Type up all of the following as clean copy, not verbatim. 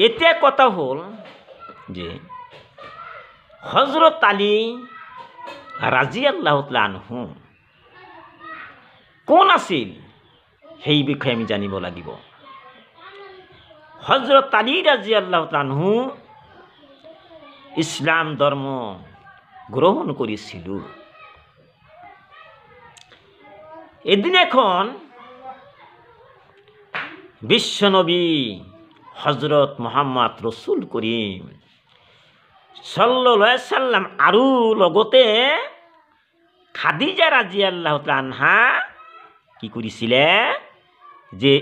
এতে কথা হল যে হযরত আলী রাদিয়াল্লাহু তাআলা আনহু কোন আছিল সেই বিষয়ে আমি জানিব লাগিব। হযরত আলী রাদিয়াল্লাহু তাআলা আনহু ইসলাম ধর্ম গ্রহণ করেছিল। এদিন এখন বিশ্বনবী হযরত মুহাম্মদ রসুল করিম সাল্লাল্লাহু আলাইহি সাল্লাম আৰু লগতে খাদিজা রাদিয়াল্লাহু তাআলা আনহা কি কৰিছিলে যে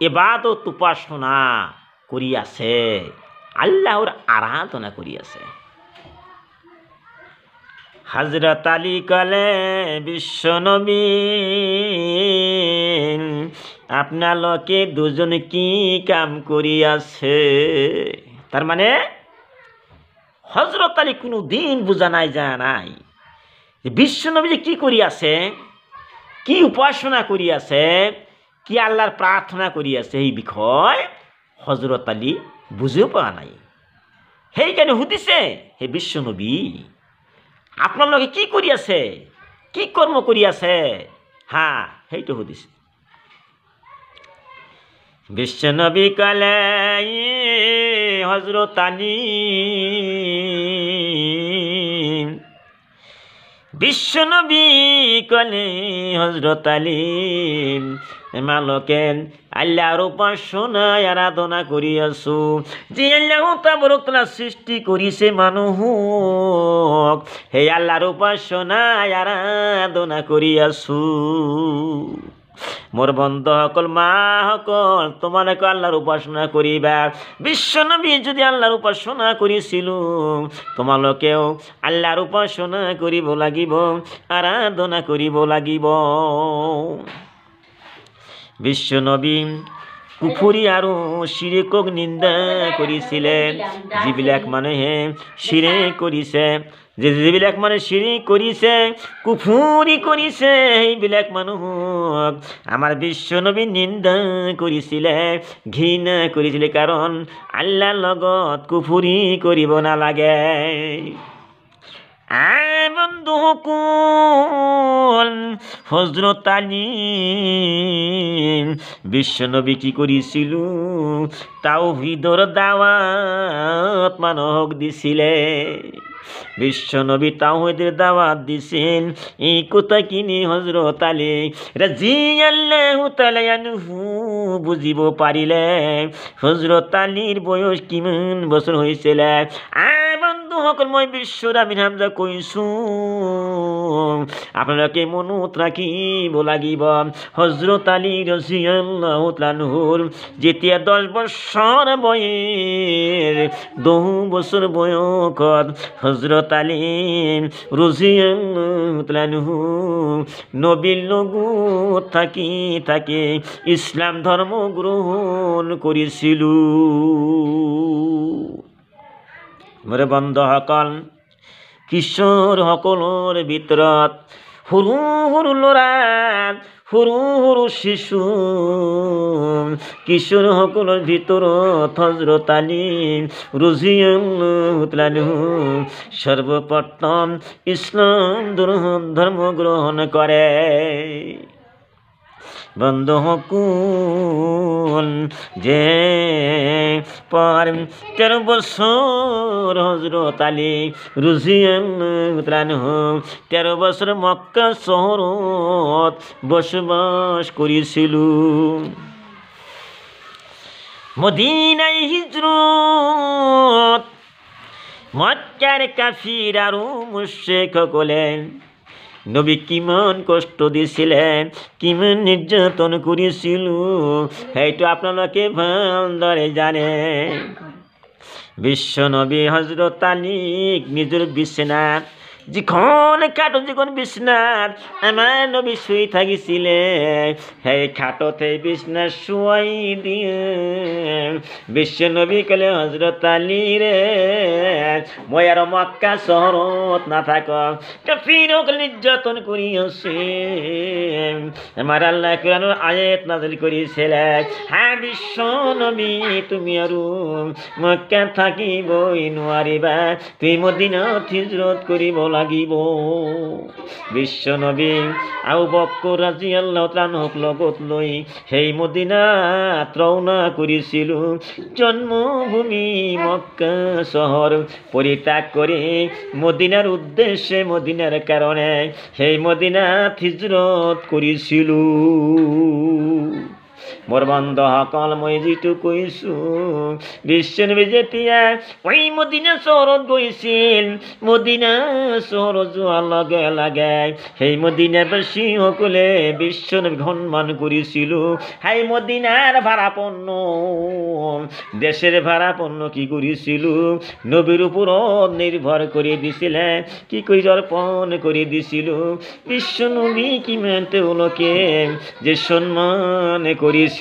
ইবাদত উপাসনা কৰি আছে, আল্লাহর আরাধনা কৰি আছে। হযরত আলী কলে বিশ্বনবী আপনালোকে দুজন কি কাম করি আছে। তার মানে হযরত আলী কোনো দিন বুঝা নাই যায় নাই যে বিশ্বনবী যে কি করি আছে, কি উপাসনা করি আছে, কি আল্লাহর প্রার্থনা করি আছে, এই বিষয় হযরত আলী বুঝেও পাওয়া নাই। সেইকাৰণে সুধিছে, হে বিশ্বনবী আপোনালোকে কি কৰি আছে, কি কৰ্ম কৰি আছে, হ্যাঁ সেইটো সুধিছে। বিশ্বনবী কলে হযরত আলী, বিশ্বনবী কলে হযরত আলী মালকে আল্লাহর উপাসনায় আরাধনা করি আছো। যে আল্লাহ তাবারক তাআলা সৃষ্টি করিছে মানুহক, হে আল্লাহর উপাসনায় আরাধনা করি আছো। মোর বন্ধু সকল, মা সকল, তোমালোকে আল্লাহর উপাসনা করিবা। বিশ্বনবী যদি আল্লাহর উপাসনা করিছিল, তোমালোকেও আল্লাহর উপাসনা করিব লাগিব, আরাধনা করিব লাগিব। বিশ্বনবী কুফুরি আৰু শিৰিকক নিন্দা কৰিছিলেন। যিবিলাক মানুহে শিৰিক কৰিছে, যিবিলাক মানুহে শিৰিক কৰিছে, কুফুৰি কৰিছে, সেইবিলাক মানুহক আমাৰ বিশ্বনবী নিন্দা কৰিছিলে, ঘৃণা কৰিছিলে। কাৰণ আল্লাহৰ লগত কুফুৰি কৰিব নালাগে। বন্ধু সকল, হযরত আলী বিশ্বনবী কি কৰিছিল, তাওহীদৰ দাওয়াত মানুহক দিছিলে। বিশ্বনবী তাওহীদের দাওয়াত দিছিল। এই কথা কিনি হযরত আলী রাদিয়াল্লাহু তাআলা আনহু বুঝিব পাৰিলে হযরত আলীর বয়স কিমান বছর হয়েছিল। বন্ধু সকল, মই বিশ্বনাবী হামজা কৈছো, আপোনালোকে মনত ৰাখিব লাগিব। হযরত আলী রাদিয়াল্লাহু তাআলা আনহুৰ যেতিয়া 10 বছৰ বয়স, 10 বছর বয়সত হযরত আলী রাদিয়াল্লাহু তাআলা আনহু নবীর লগত থাকি ইসলাম ধর্ম গ্রহণ করেছিল। মোরে বন্ধু সকল, কিশোর সকলৰ ভিতৰত সৰু সৰু ল'ৰা, সৰু সৰু শিশু, কিশোর সকলৰ ভিতৰত হযরত আলী রাদিয়াল্লাহু তাআলা আনহু সর্বপ্রথম ইসলাম ধর্ম গ্রহণ করে। বন্ধু সকল, যে পর 13 বছর হযরত আলী রাদিয়াল্লাহু তাআলা আনহু 13 বছর মক্কা শহরত বসবাস করেছিল। মদিনায় হিজরত, মক্কার কাফির আৰু মুশরিক সকলে নবী কিমান কষ্ট দিছিলেন, কিমান নির্যাতন করেছিল, সেইটো আপোনালোকে ভালদৰে জানে। বিশ্বনবী হযরত আলীক নিজৰ বিছনাত যখন খাটো যখন বিছনাত আমার নবী শুই থাকিছিলেন, সেই খাটোতে বিছনা শুয়াই দিয়ে বিশ্ব নবী কলে হযরত আলী রে মই আর মক্কা শহরত না থাক, কাফিরক নির্যাতন করিয়াছে। আমার আল্লাহ কোরআনের আয়াত নাযিল করিছিলে, হ্যাঁ বিশ্ব নবী তুমি আর মক্কা থাকিবই নোৱাৰিবা, তুমি মদিনাত হিজরত করিব লাগিব। বিশ্ব নবী আবু বকর রাদিয়াল্লাহু তাআলা লগত লৈ সেই মদিনাত ৰওনা কৰিছিল। জন্মভূমি মক্কা শহর পরিত্যাগ করে মদিনার উদ্দেশ্যে, মদিনার কারণে সেই মদিনাত হিজরত করিছিল। মোর বন্ধ সকল মই যিটো কৈছো, বিশ্বনবী যেতিয়া ওই মদিনা চহৰত গৈছিল, মদিনা চহৰত যোৱাৰ লগে লগে সেই মদিনাবাসী সকলে বিশ্বনবী সন্মান কৰিছিল। সেই মদিনাৰ ভাড়াপন্ন, দেশের ভাড়াপন্ন কি করিছিল, নবীর উপৰত নির্ভর করে দিছিলে, কি কৰি অর্পণ করে দিছিল। বিশ্ব নবী কিমান তেওঁলোকে যে সম্মান করেছিল।